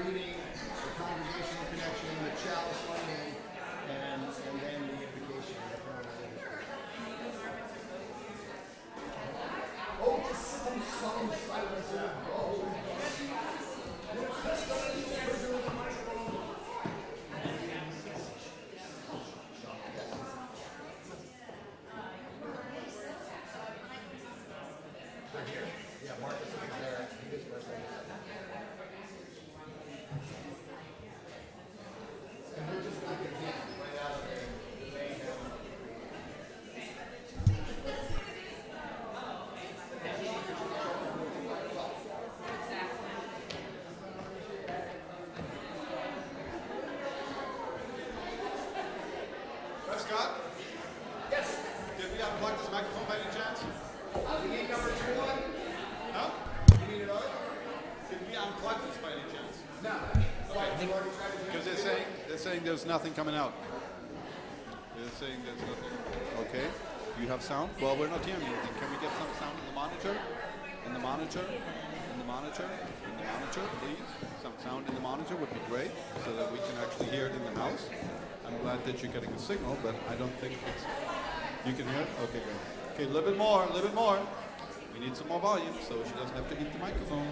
reading, the congregational connection, the chalice laying, and then the invocation. Oh, some silence. Scott? Yes. Did we unplug this microphone by any chance? You need number 2 on? No? You need it on? Did we unplug this by any chance? No. Because they're saying there's nothing coming out. They're saying there's nothing. Okay. You have sound? Well, we're not hearing anything. Can we get some sound in the monitor? In the monitor? In the monitor? In the monitor, please. Some sound in the monitor would be great so that we can actually hear it in the house. I'm glad that you're getting a signal, but I don't think it's... You can hear it? Okay, great. Okay, a little bit more, a little bit more. We need some more volume so she doesn't have to eat the microphone.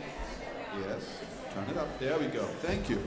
Yes, turn it up. There we go. Thank you.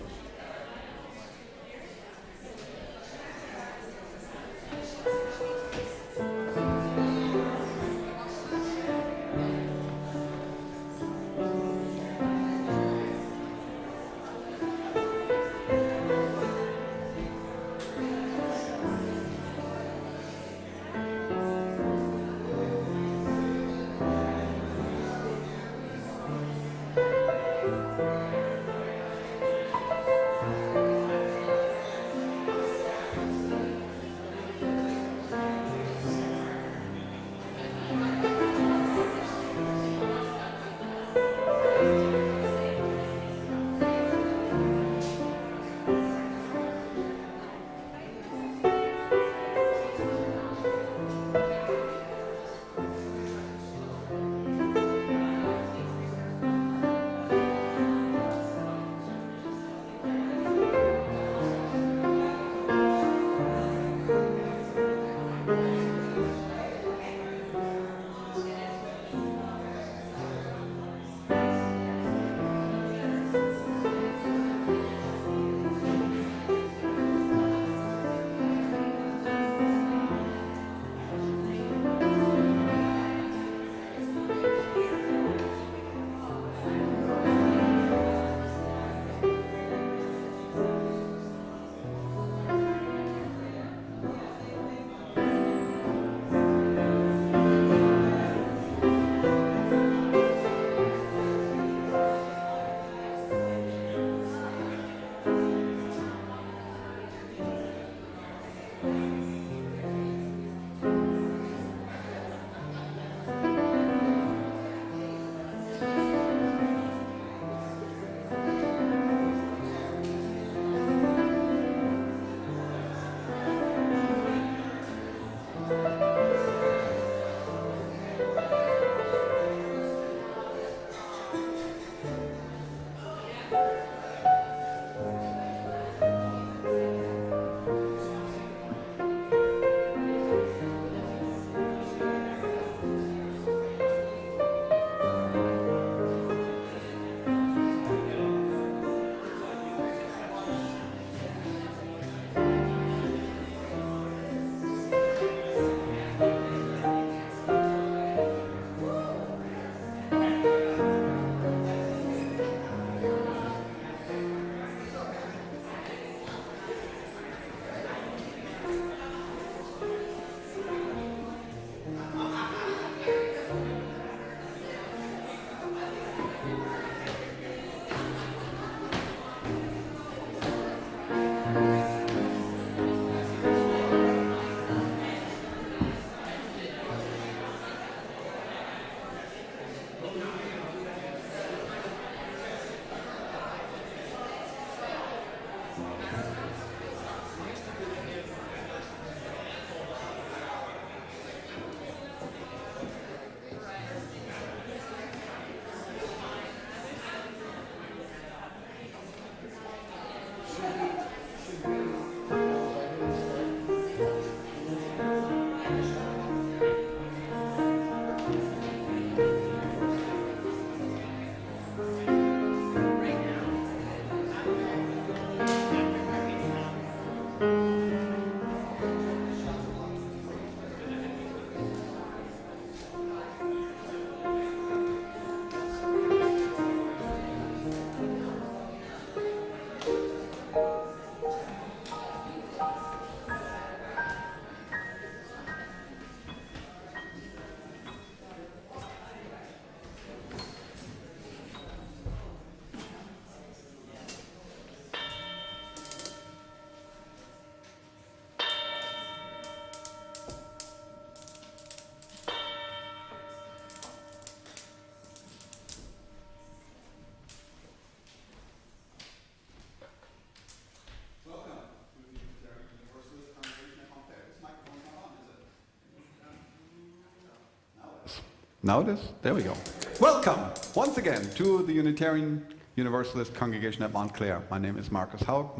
Now it is? There we go. Welcome once again to the Unitarian Universalist Congregation at Montclair. My name is Marcus Haug.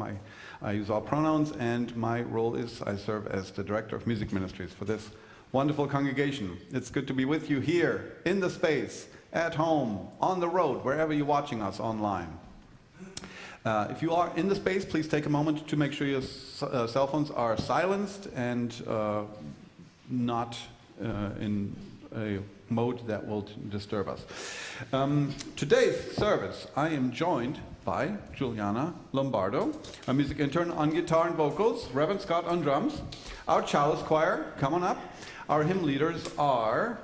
I use all pronouns, and my role is I serve as the Director of Music Ministries for this wonderful congregation. It's good to be with you here, in the space, at home, on the road, wherever you're watching us online. If you are in the space, please take a moment to make sure your cell phones are silenced and not in a mode that will disturb us. Today's service, I am joined by Juliana Lombardo, a music intern on guitar and vocals, Reverend Scott on drums, our cellist choir, come on up. Our hymn leaders are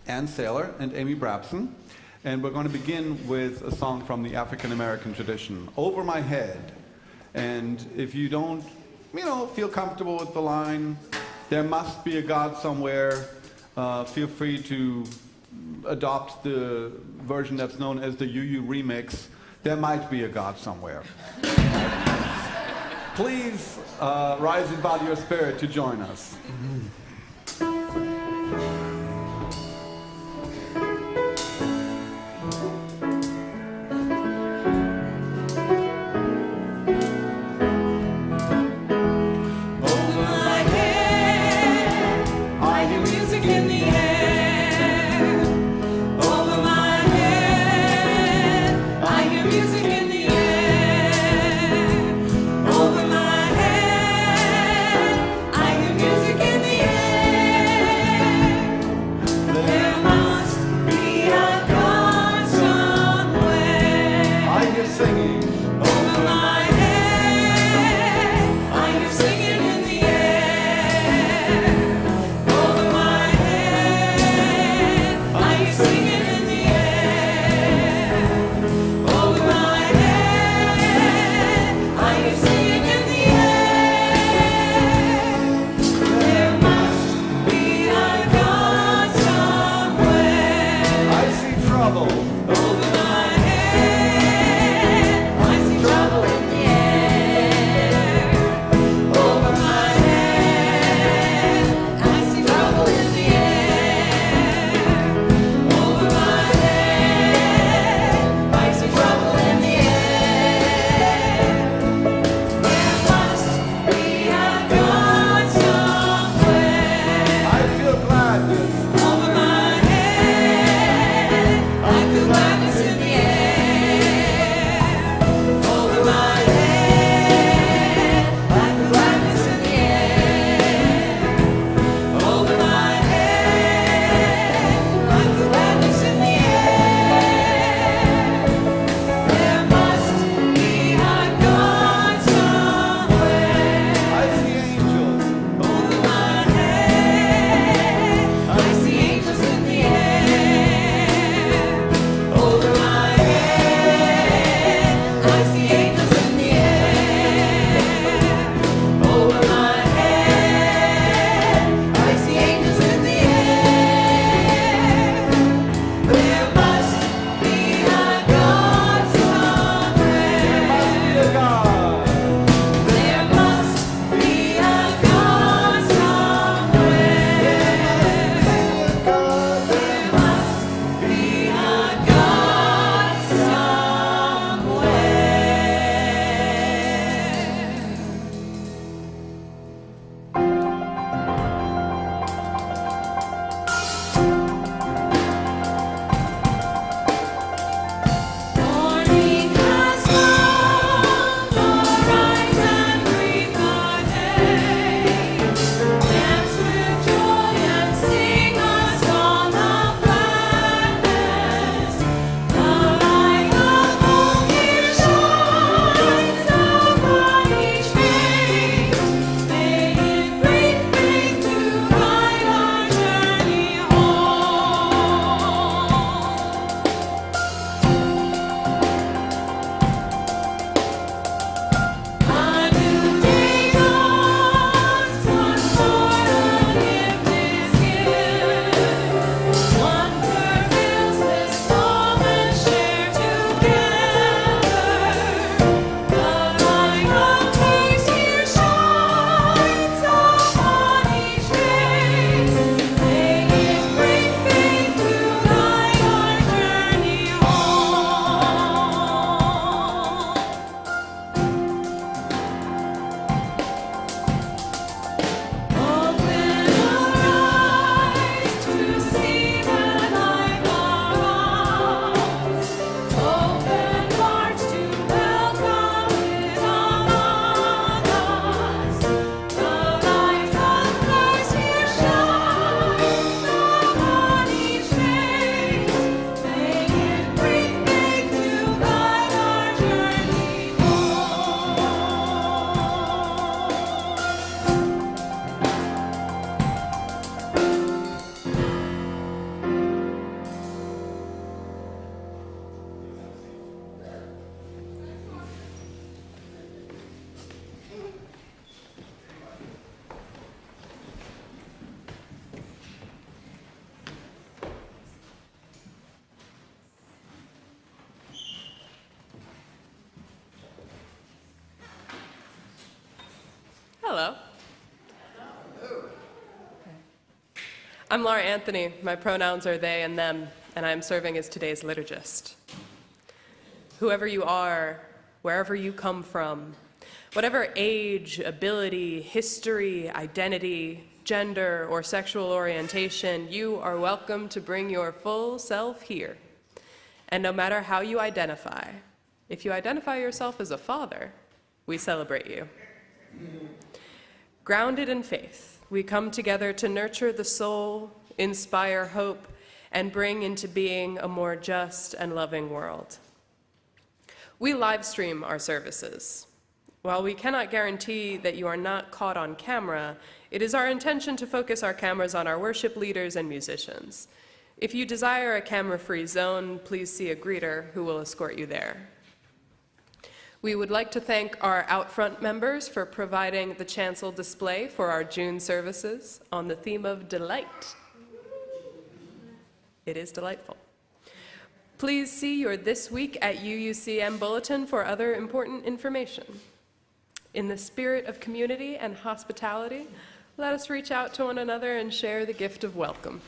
Ann Saylor and Amy Brabson, and we're going to begin with a song from the African American tradition, Over My Head. And if you don't, feel comfortable with the line, there must be a God somewhere, feel free to adopt the version that's known as the UU remix, There Might Be a God Somewhere. Please rise in body or spirit to join us. Over my head, I see trouble. Hello. I'm Laura Anthony. My pronouns are they and them, and I'm serving as today's liturgist. Whoever you are, wherever you come from, whatever age, ability, history, identity, gender, or sexual orientation, you are welcome to bring your full self here. And no matter how you identify, if you identify yourself as a father, we celebrate you. Grounded in faith, we come together to nurture the soul, inspire hope, and bring into being a more just and loving world. We live stream our services. While we cannot guarantee that you are not caught on camera, it is our intention to focus our cameras on our worship leaders and musicians. If you desire a camera-free zone, please see a greeter who will escort you there. We would like to thank our out front members for providing the chancel display for our June services on the theme of delight. It is delightful. Please see your This Week at UUCM bulletin for other important information. In the spirit of community and hospitality, let us reach out to one another and share the gift of welcome.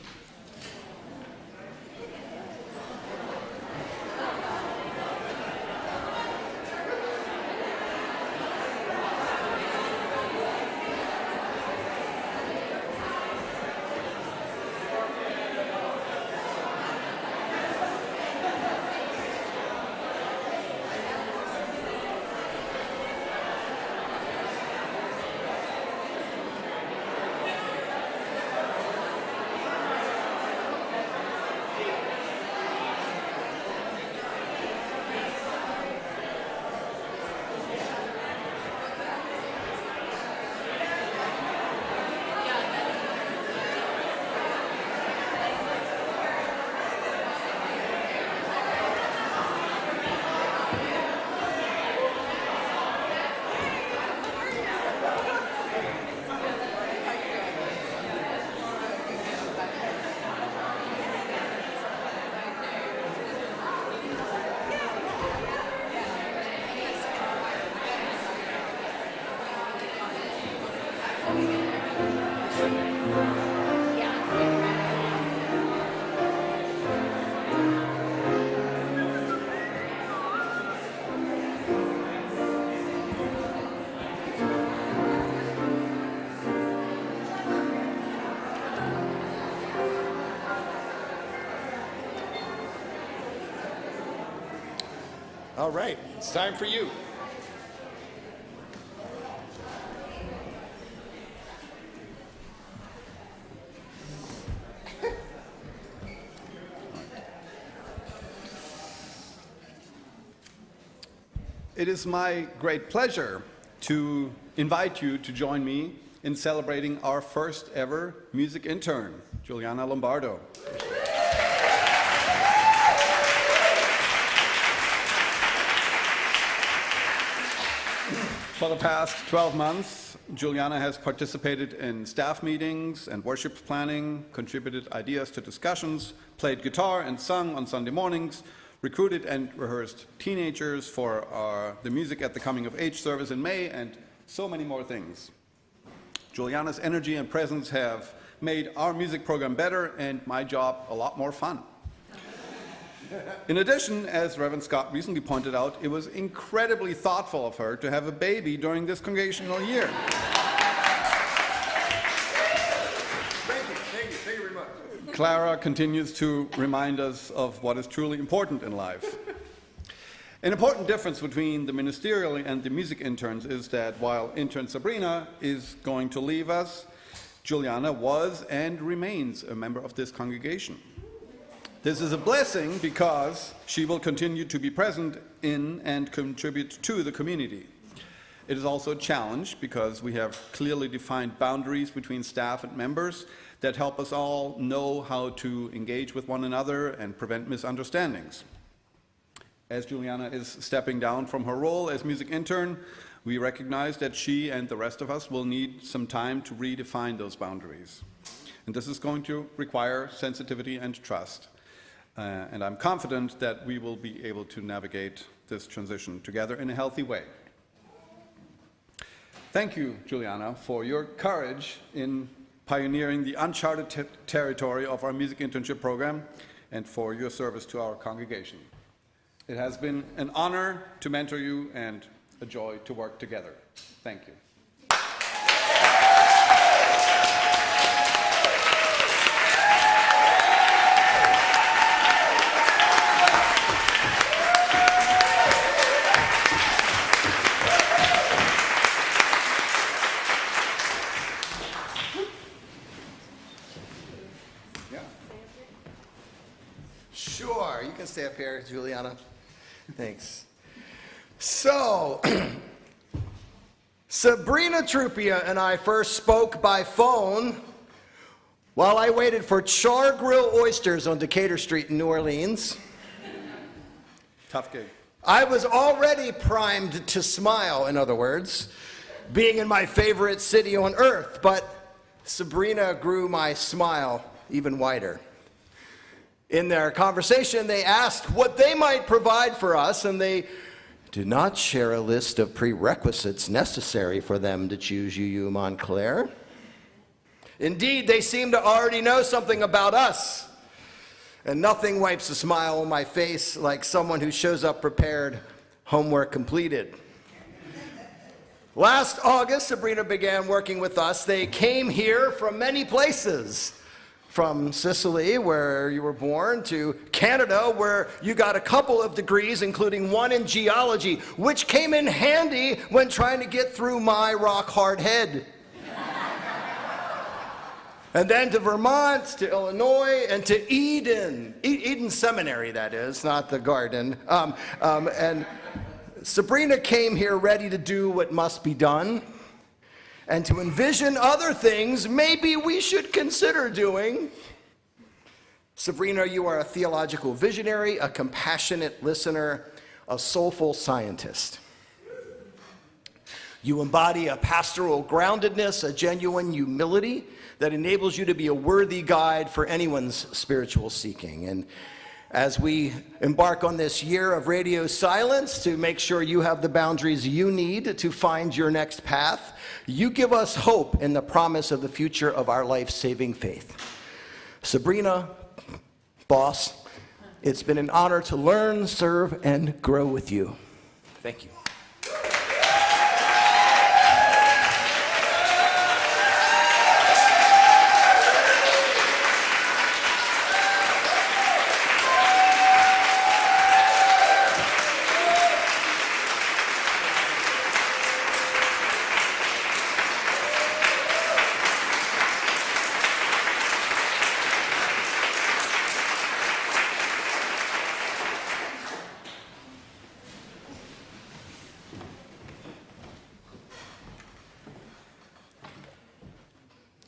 All right, it's time for you. It is my great pleasure to invite you to join me in celebrating our first ever music intern, Juliana Lombardo. For the past 12 months, Juliana has participated in staff meetings and worship planning, contributed ideas to discussions, played guitar and sung on Sunday mornings, recruited and rehearsed teenagers for the Music at the Coming of Age service in May, and so many more things. Juliana's energy and presence have made our music program better and my job a lot more fun. In addition, as Reverend Scott recently pointed out, it was incredibly thoughtful of her to have a baby during this congregational year. Thank you very much. Clara continues to remind us of what is truly important in life. An important difference between the ministerial and the music interns is that while intern Sabrina is going to leave us, Juliana was and remains a member of this congregation. This is a blessing because she will continue to be present in and contribute to the community. It is also a challenge because we have clearly defined boundaries between staff and members that help us all know how to engage with one another and prevent misunderstandings. As Juliana is stepping down from her role as music intern, we recognize that she and the rest of us will need some time to redefine those boundaries. And this is going to require sensitivity and trust. And I'm confident that we will be able to navigate this transition together in a healthy way. Thank you, Juliana, for your courage in pioneering the uncharted territory of our music internship program and for your service to our congregation. It has been an honor to mentor you and a joy to work together. Thank you. Sure, you can stay up here, Juliana. Thanks. So, Sabrina Trupia and I first spoke by phone while I waited for Char Grill oysters on Decatur Street in New Orleans. Tough gig. I was already primed to smile, in other words, being in my favorite city on earth, but Sabrina grew my smile even wider. In their conversation, they asked what they might provide for us, and they did not share a list of prerequisites necessary for them to choose UU Montclair. Indeed, they seemed to already know something about us, and nothing wipes a smile on my face like someone who shows up prepared, homework completed. Last August, Sabrina began working with us. They came here from many places. From Sicily, where you were born, to Canada, where you got a couple of degrees, including one in geology, which came in handy when trying to get through my rock-hard head. And then to Vermont, to Illinois, and to Eden Seminary, that is, not the garden. And Sabrina came here ready to do what must be done, and to envision other things maybe we should consider doing. Sabrina, you are a theological visionary, a compassionate listener, a soulful scientist. You embody a pastoral groundedness, a genuine humility that enables you to be a worthy guide for anyone's spiritual seeking. And as we embark on this year of radio silence to make sure you have the boundaries you need to find your next path, you give us hope in the promise of the future of our life-saving faith. Sabrina, boss, it's been an honor to learn, serve, and grow with you. Thank you.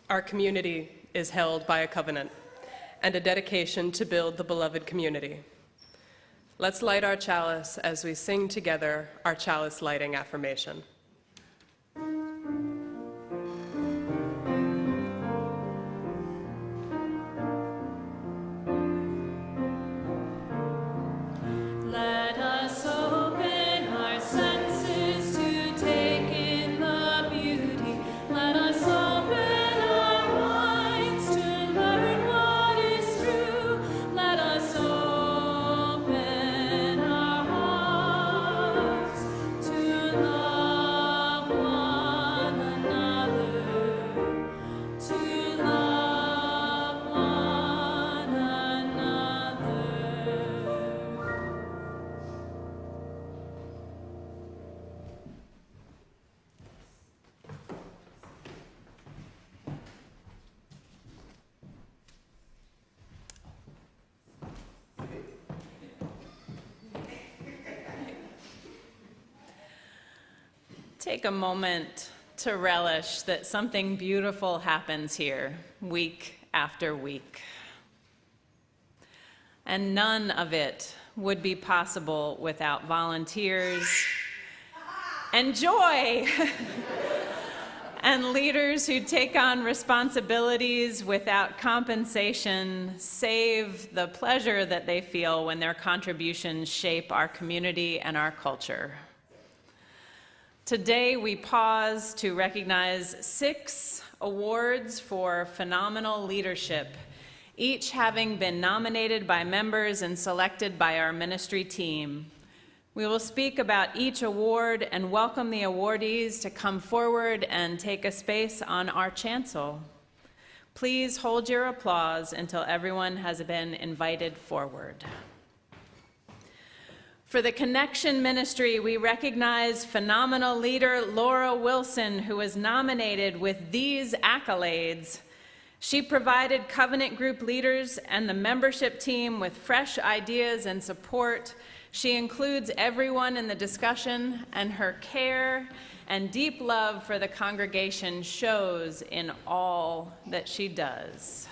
Our community is held by a covenant and a dedication to build the beloved community. Let's light our chalice as we sing together our chalice lighting affirmation. Let us open our senses to take in the beauty. Let us open our minds to learn what is true. Let us open our hearts to love one another. To love one another. Take a moment to relish that something beautiful happens here week after week. And none of it would be possible without volunteers and joy and leaders who take on responsibilities without compensation, save the pleasure that they feel when their contributions shape our community and our culture. Today, we pause to recognize 6 awards for phenomenal leadership, each having been nominated by members and selected by our ministry team. We will speak about each award and welcome the awardees to come forward and take a space on our chancel. Please hold your applause until everyone has been invited forward. For the Connection Ministry, we recognize phenomenal leader Laura Wilson, who was nominated with these accolades. She provided covenant group leaders and the membership team with fresh ideas and support. She includes everyone in the discussion, and her care and deep love for the congregation shows in all that she does.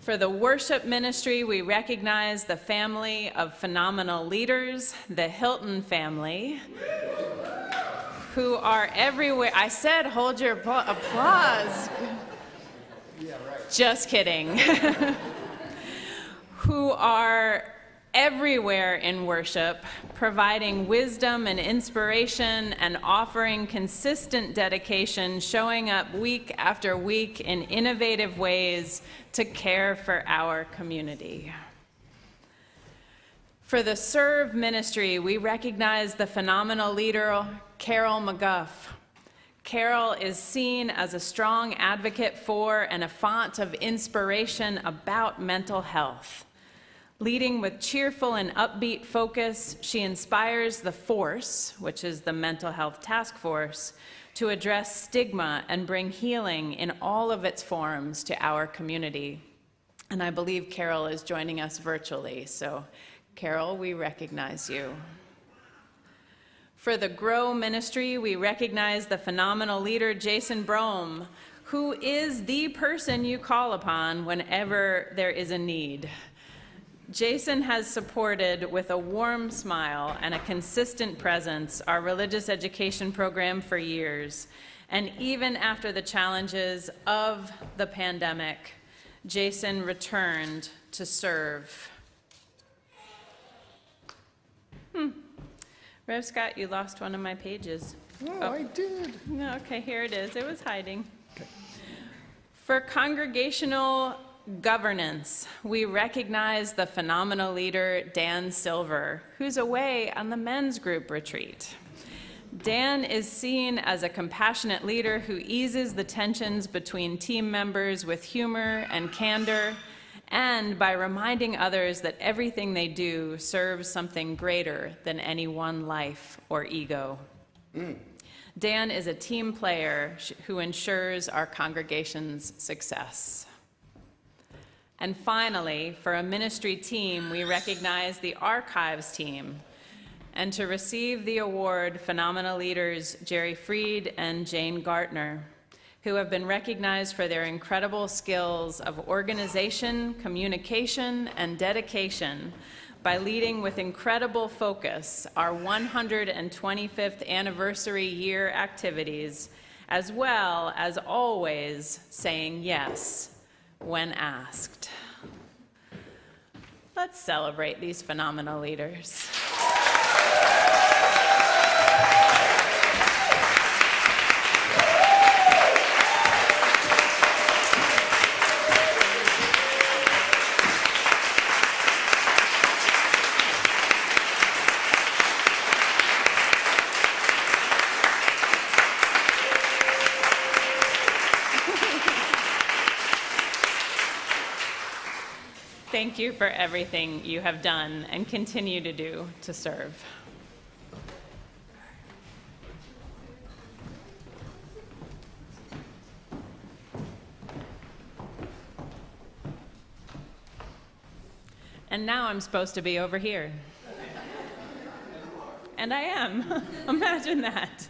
For the worship ministry, we recognize the family of phenomenal leaders, the Hilton family, who are everywhere. I said, hold your applause. Yeah, right. Just kidding. Who are everywhere in worship, providing wisdom and inspiration and offering consistent dedication, showing up week after week in innovative ways to care for our community. For the Serve ministry, we recognize the phenomenal leader, Carol McGuff. Carol is seen as a strong advocate for and a font of inspiration about mental health. Leading with cheerful and upbeat focus, she inspires the Force, which is the Mental Health Task Force, to address stigma and bring healing in all of its forms to our community. And I believe Carol is joining us virtually, so Carol, we recognize you. For the Grow ministry, we recognize the phenomenal leader, Jason Brome, who is the person you call upon whenever there is a need. Jason has supported with a warm smile and a consistent presence our religious education program for years. And even after the challenges of the pandemic, Jason returned to serve. Rev Scott, you lost one of my pages. Oh, I did. No, okay, here it is. It was hiding. Okay. For congregational governance, we recognize the phenomenal leader, Dan Silver, who's away on the men's group retreat. Dan is seen as a compassionate leader who eases the tensions between team members with humor and candor, and by reminding others that everything they do serves something greater than any one life or ego. Dan is a team player who ensures our congregation's success. And finally, for a ministry team, we recognize the archives team. And to receive the award, phenomenal leaders Jerry Freed and Jane Gartner, who have been recognized for their incredible skills of organization, communication, and dedication by leading with incredible focus our 125th anniversary year activities, as well as always saying yes when asked. Let's celebrate these phenomenal leaders. Thank you for everything you have done and continue to do to serve. And now I'm supposed to be over here. And I am. Imagine that.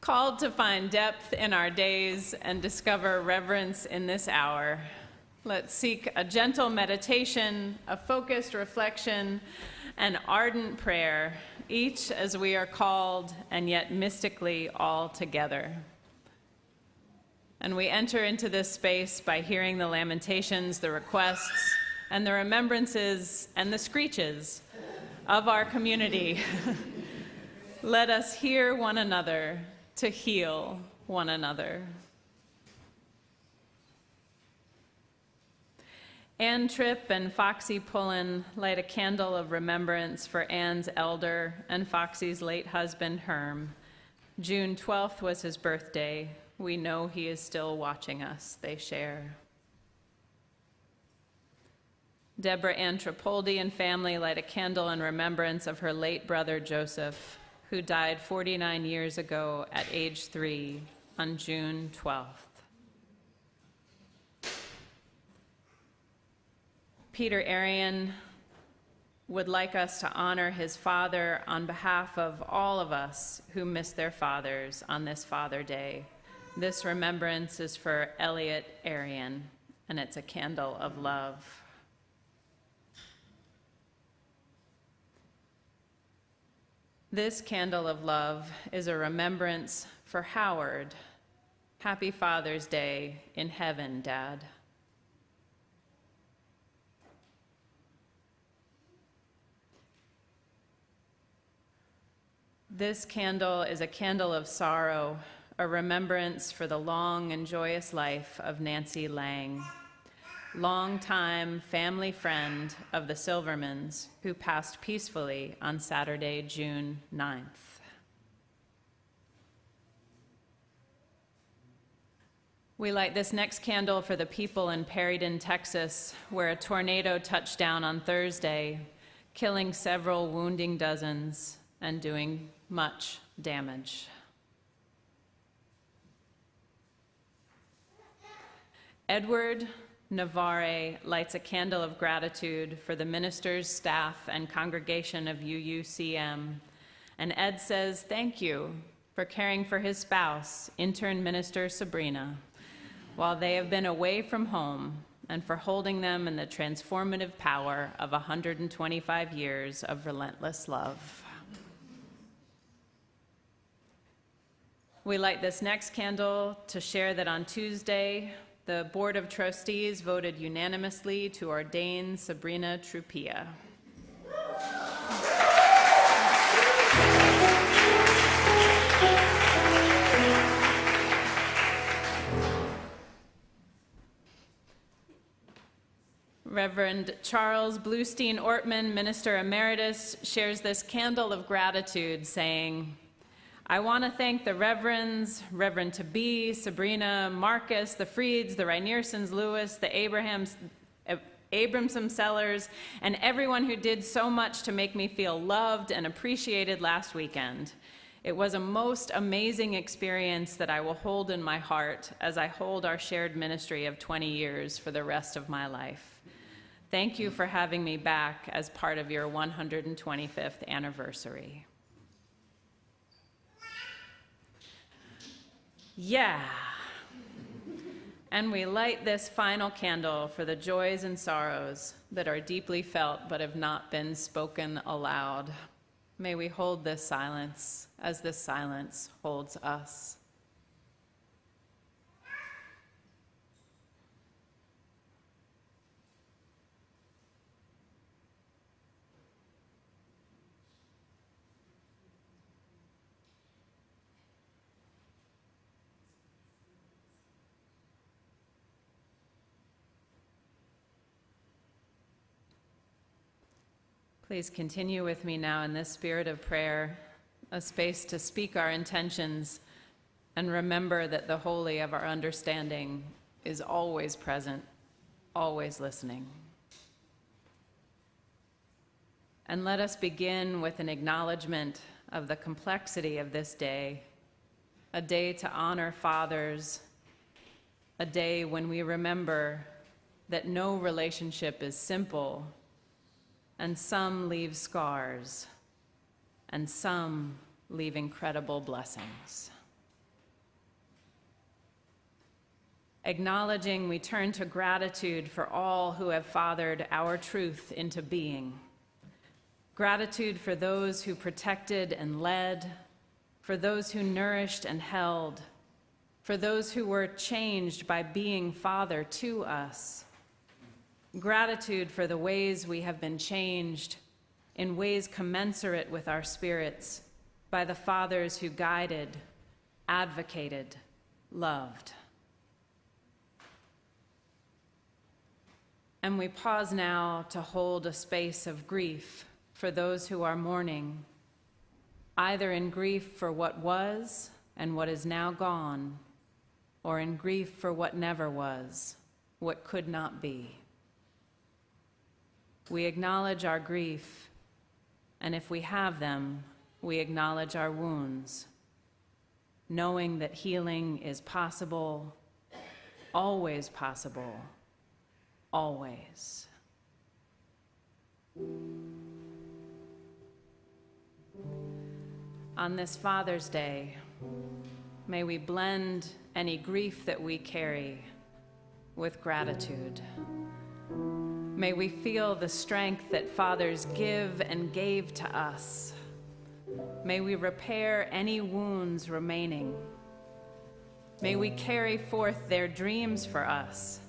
Called to find depth in our days and discover reverence in this hour. Let's seek a gentle meditation, a focused reflection, and ardent prayer, each as we are called and yet mystically all together. And we enter into this space by hearing the lamentations, the requests, and the remembrances and the screeches of our community. Let us hear one another to heal one another. Ann Tripp and Foxy Pullen light a candle of remembrance for Ann's elder and Foxy's late husband, Herm. June 12th was his birthday. We know he is still watching us, they share. Deborah Ann Tripoldi and family light a candle in remembrance of her late brother, Joseph, who died 49 years ago at age 3 on June 12th. Peter Arian would like us to honor his father on behalf of all of us who miss their fathers on this Father Day. This remembrance is for Elliot Arian, and it's a candle of love. This candle of love is a remembrance for Howard. Happy Father's Day in heaven, Dad. This candle is a candle of sorrow, a remembrance for the long and joyous life of Nancy Lang, longtime family friend of the Silvermans, who passed peacefully on Saturday, June 9th. We light this next candle for the people in Perryton, Texas, where a tornado touched down on Thursday, killing several, wounding dozens, and doing much damage. Edward Navarre lights a candle of gratitude for the ministers, staff, and congregation of UUCM. And Ed says thank you for caring for his spouse, Intern Minister Sabrina, while they have been away from home, and for holding them in the transformative power of 125 years of relentless love. We light this next candle to share that on Tuesday, the Board of Trustees voted unanimously to ordain Sabrina Trupia. Reverend Charles Bluestein Ortman, Minister Emeritus, shares this candle of gratitude, saying, I want to thank the Reverends, Reverend Tabee, Sabrina, Marcus, the Freeds, the Reinersons, Lewis, the Abramson Sellers, and everyone who did so much to make me feel loved and appreciated last weekend. It was a most amazing experience that I will hold in my heart as I hold our shared ministry of 20 years for the rest of my life. Thank you for having me back as part of your 125th anniversary. Yeah. And we light this final candle for the joys and sorrows that are deeply felt but have not been spoken aloud. May we hold this silence as this silence holds us. Please continue with me now in this spirit of prayer, a space to speak our intentions and remember that the holy of our understanding is always present, always listening. And let us begin with an acknowledgement of the complexity of this day, a day to honor fathers, a day when we remember that no relationship is simple, and some leave scars, and some leave incredible blessings. Acknowledging, we turn to gratitude for all who have fathered our truth into being. Gratitude for those who protected and led, for those who nourished and held, for those who were changed by being father to us. Gratitude for the ways we have been changed in ways commensurate with our spirits by the fathers who guided, advocated, loved. And we pause now to hold a space of grief for those who are mourning, either in grief for what was and what is now gone, or in grief for what never was, what could not be. We acknowledge our grief, and if we have them, we acknowledge our wounds, knowing that healing is possible, always possible, always. On this Father's Day, may we blend any grief that we carry with gratitude. May we feel the strength that fathers give and gave to us. May we repair any wounds remaining. May we carry forth their dreams for us.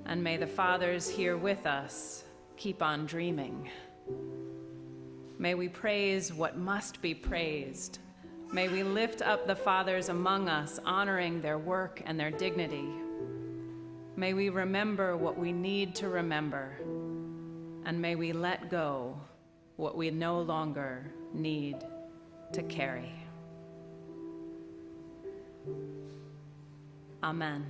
And may the fathers here with us keep on dreaming. May we praise what must be praised. May we lift up the fathers among us, honoring their work and their dignity. May we remember what we need to remember, and may we let go what we no longer need to carry. Amen.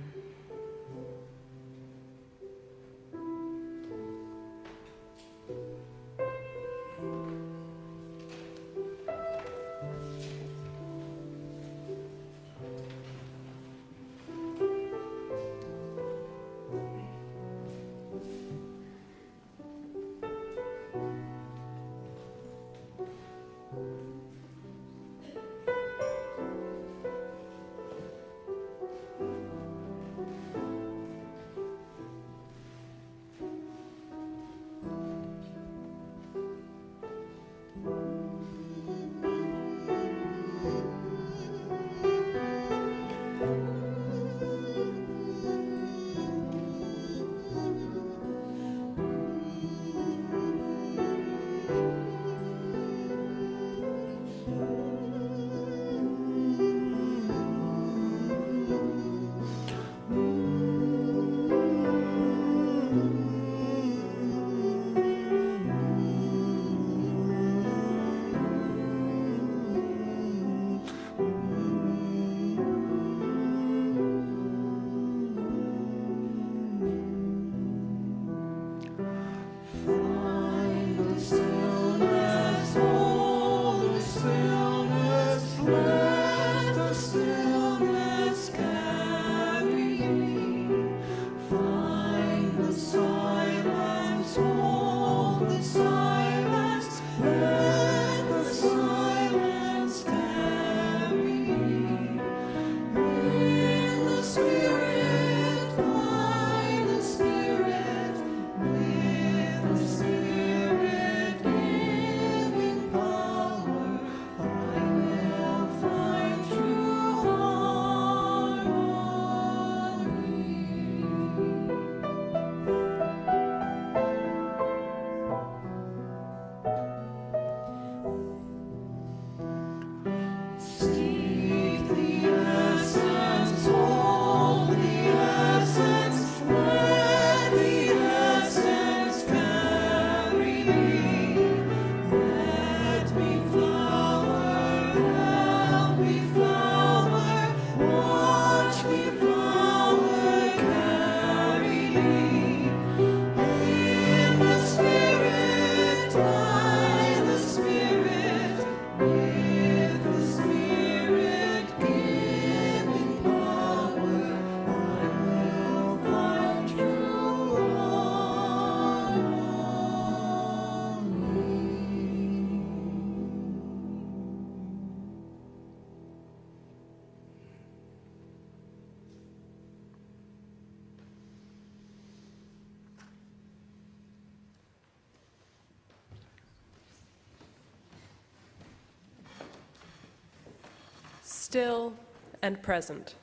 Still and present,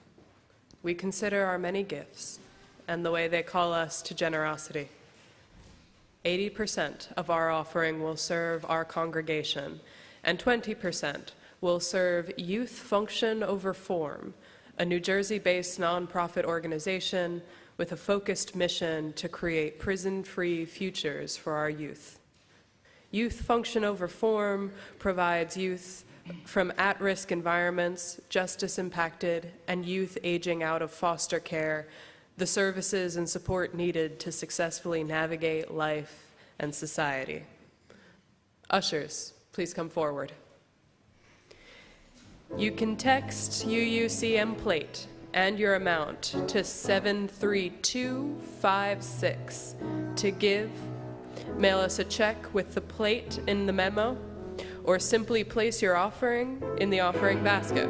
we consider our many gifts and the way they call us to generosity. 80% of our offering will serve our congregation, and 20% will serve Youth Function Over Form, a New Jersey-based nonprofit organization with a focused mission to create prison-free futures for our youth. Youth Function Over Form provides youth from at-risk environments, justice-impacted, and youth aging out of foster care the services and support needed to successfully navigate life and society. Ushers, please come forward. You can text UUCM plate and your amount to 73256 to give, mail us a check with the plate in the memo, or simply place your offering in the offering basket.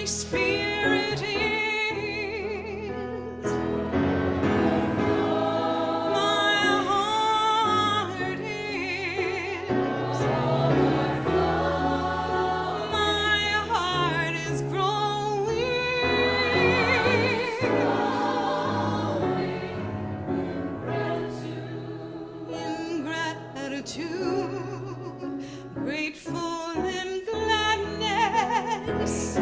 Spirit is, my heart is, my heart is growing in gratitude, grateful in gladness.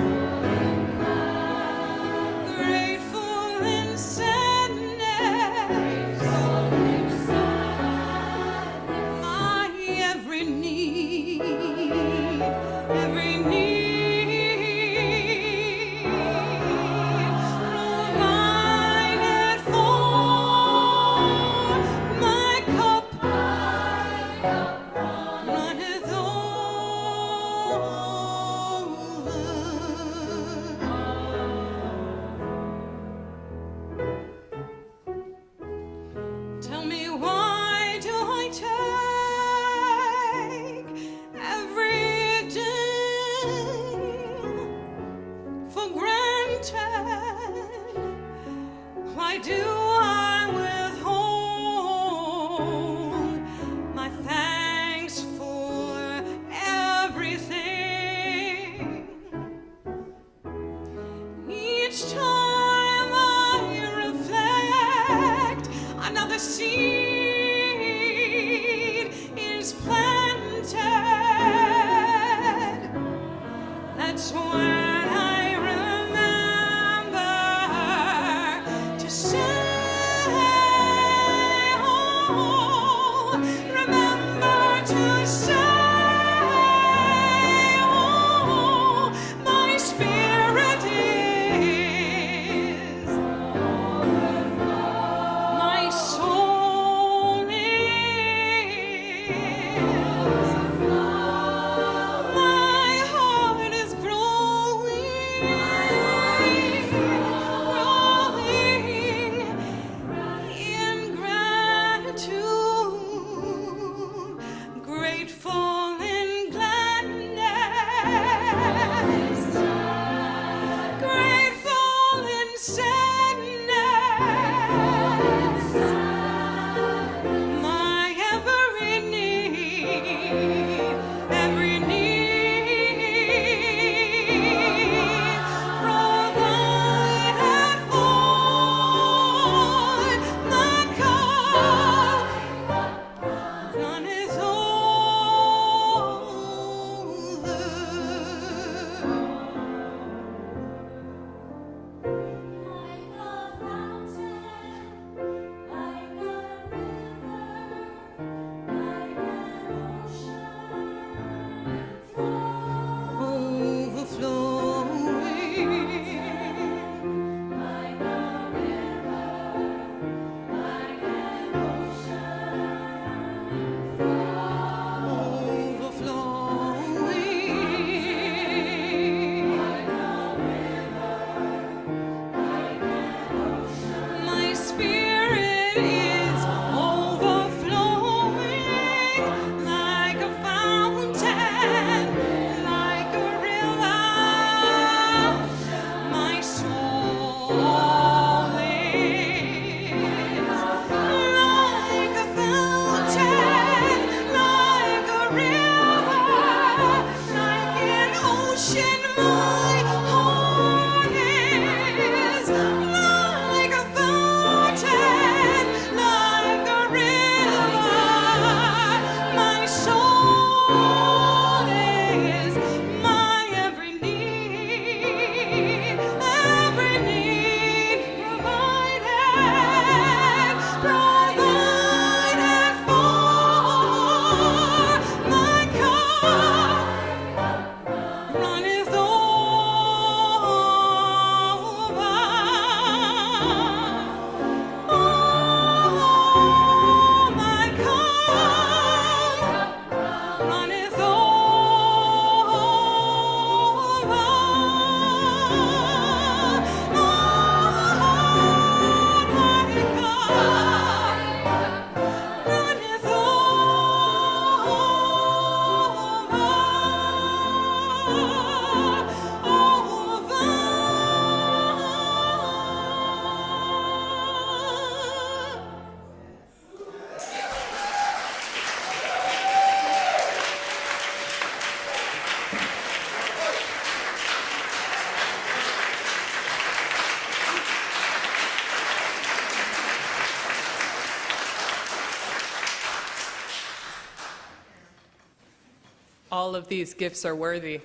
All of these gifts are worthy,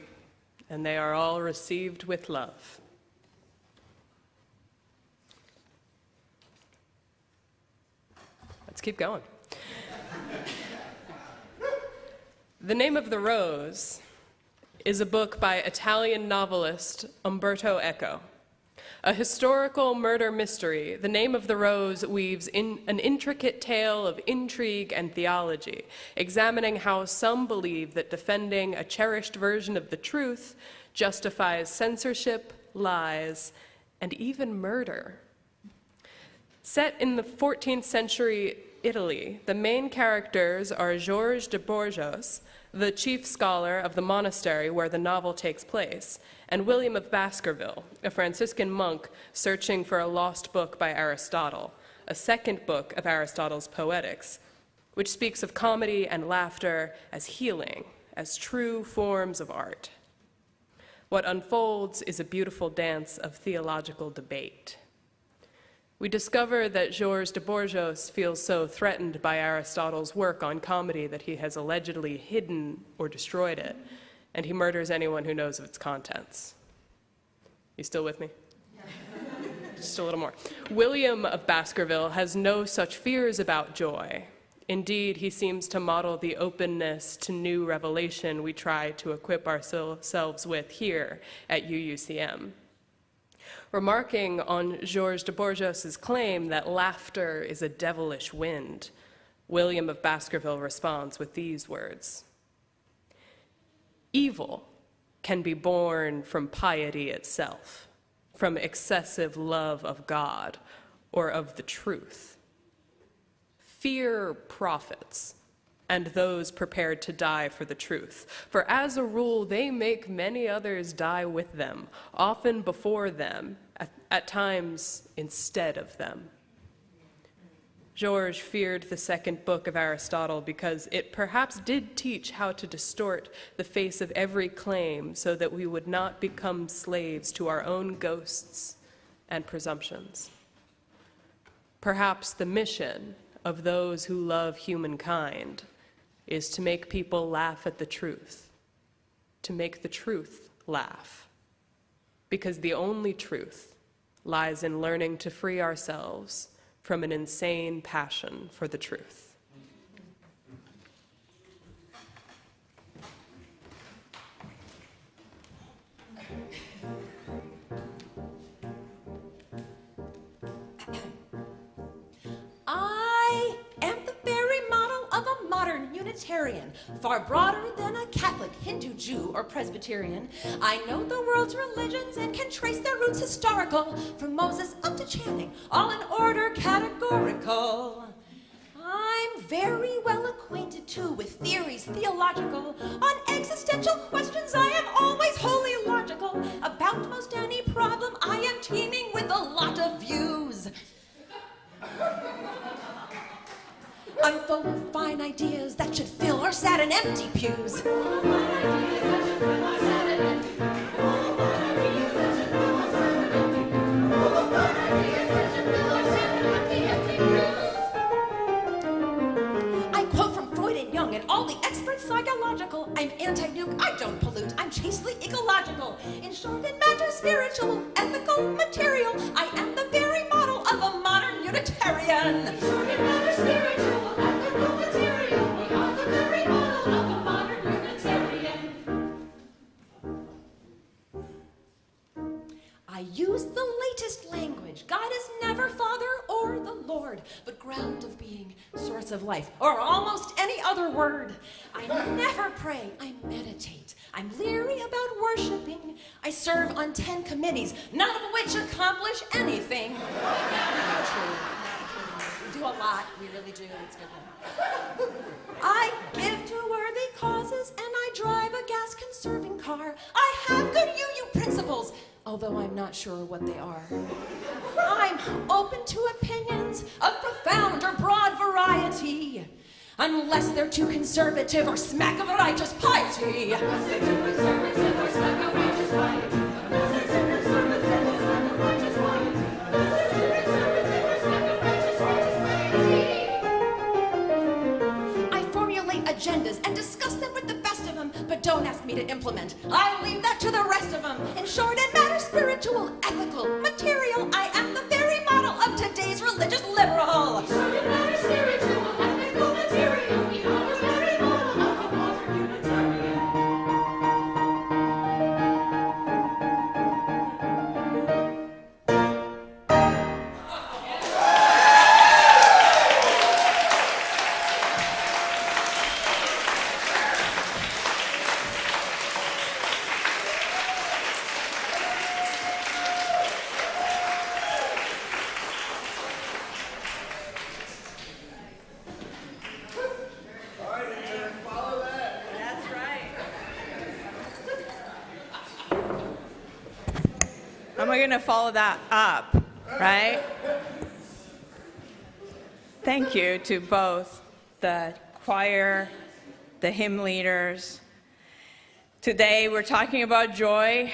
and they are all received with love. Let's keep going. The Name of the Rose is a book by Italian novelist Umberto Eco. A historical murder mystery, The Name of the Rose weaves in an intricate tale of intrigue and theology, examining how some believe that defending a cherished version of the truth justifies censorship, lies, and even murder. Set in the 14th century Italy, the main characters are Georges de Bourgos, the chief scholar of the monastery where the novel takes place, and William of Baskerville, a Franciscan monk searching for a lost book by Aristotle, a second book of Aristotle's Poetics, which speaks of comedy and laughter as healing, as true forms of art. What unfolds is a beautiful dance of theological debate. We discover that Georges de Bourgos feels so threatened by Aristotle's work on comedy that he has allegedly hidden or destroyed it, and he murders anyone who knows of its contents. You still with me? Just a little more. William of Baskerville has no such fears about joy. Indeed, he seems to model the openness to new revelation we try to equip ourselves with here at UUCM. Remarking on Georges de Bourgos's claim that laughter is a devilish wind, William of Baskerville responds with these words: "Evil can be born from piety itself, from excessive love of God or of the truth. Fear prophets and those prepared to die for the truth. For as a rule, they make many others die with them, often before them, at times instead of them." Georges feared the second book of Aristotle because it perhaps did teach how to distort the face of every claim so that we would not become slaves to our own ghosts and presumptions. Perhaps the mission of those who love humankind is to make people laugh at the truth, to make the truth laugh. Because the only truth lies in learning to free ourselves from an insane passion for the truth. I am the very model of a modern Unitarian, far broader than a Catholic, Hindu, Jew, or Presbyterian. I know the world's religions and can trace their roots historical, from Moses up to Channing, all in order categorical. I'm very well acquainted, too, with theories theological. On existential questions, I am always wholly logical. About most any problem, I am teeming with a lot of views. I'm full of fine ideas that should fill our sad and empty pews. I quote from Freud and Jung and all the experts psychological. I'm anti-nuke, I don't pollute, I'm chastely ecological. In short, in matter spiritual, ethical, material, I am the very model of a modern Unitarian. In short, in matter spiritual, ethical, material, we are the very model of a modern Unitarian. I use the latest language. God is never Father or the Lord, but ground of being, source of life, or almost any other word. I never pray, I meditate. I'm leery about worshiping. I serve on 10 committees, none of which accomplish anything. Not true. We do a lot, we really do, it's good. I give to worthy causes and I drive a gas-conserving car. I have good UU principles, although I'm not sure what they are. I'm open to opinions of profound or broad variety, unless they're too conservative or smack of righteous piety. Unless they're too conservative implement. I leave that to the rest of them. In short, it matters spiritual, ethical, material. I am the very model of today's religious liberal. It matters spiritual, ethical, material. We are the very model of the modern Unitarian. And we're going to follow that up, right? Thank you to both the choir, the hymn leaders. Today we're talking about joy,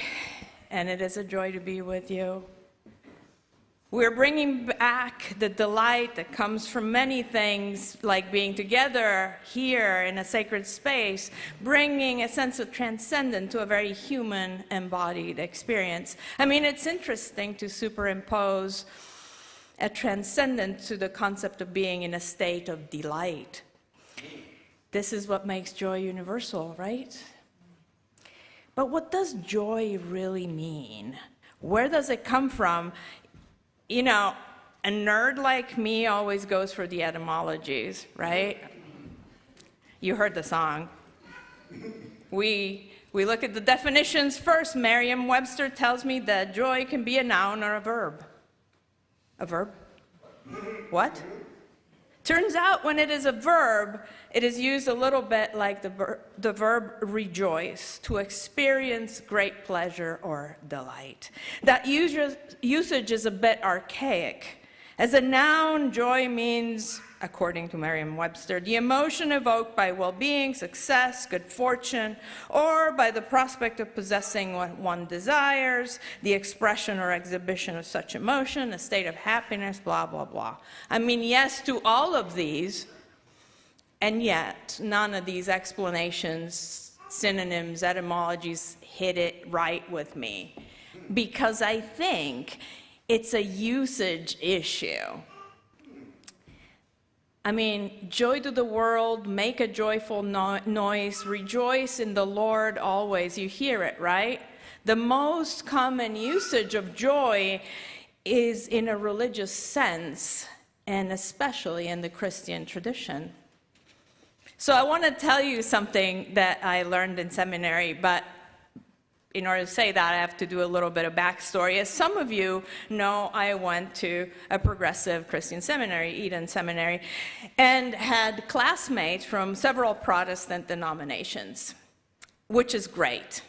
and it is a joy to be with you. We're bringing back the delight that comes from many things, like being together here in a sacred space, bringing a sense of transcendence to a very human, embodied experience. I mean, it's interesting to superimpose a transcendence to the concept of being in a state of delight. This is what makes joy universal, right? But what does joy really mean? Where does it come from? You know, a nerd like me always goes for the etymologies, right? You heard the song. We look at the definitions first. Merriam-Webster tells me that joy can be a noun or a verb. A verb? What? Turns out when it is a verb, it is used a little bit like the verb rejoice, to experience great pleasure or delight. That usage is a bit archaic. As a noun, joy means, according to Merriam-Webster, the emotion evoked by well-being, success, good fortune, or by the prospect of possessing what one desires, the expression or exhibition of such emotion, a state of happiness, blah, blah, blah. I mean, yes to all of these, and yet none of these explanations, synonyms, etymologies hit it right with me, because I think it's a usage issue. I mean, joy to the world, make a joyful noise, rejoice in the Lord always. You hear it, right? The most common usage of joy is in a religious sense, and especially in the Christian tradition. So I want to tell you something that I learned in seminary, but in order to say that, I have to do a little bit of backstory. As some of you know, I went to a progressive Christian seminary, Eden Seminary, and had classmates from several Protestant denominations, which is great.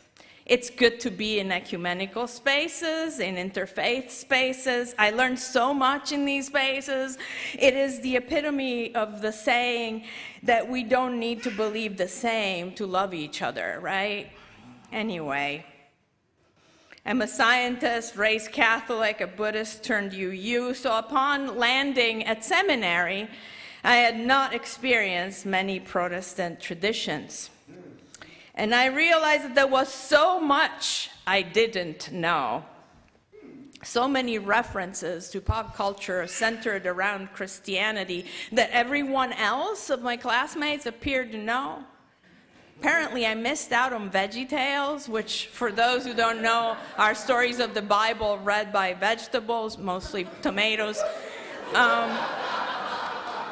It's good to be in ecumenical spaces, in interfaith spaces. I learned so much in these spaces. It is the epitome of the saying that we don't need to believe the same to love each other, right? Anyway, I'm a scientist, raised Catholic, a Buddhist turned UU, so upon landing at seminary, I had not experienced many Protestant traditions. And I realized that there was so much I didn't know. So many references to pop culture centered around Christianity that everyone else of my classmates appeared to know. Apparently, I missed out on VeggieTales, which, for those who don't know, are stories of the Bible read by vegetables, mostly tomatoes.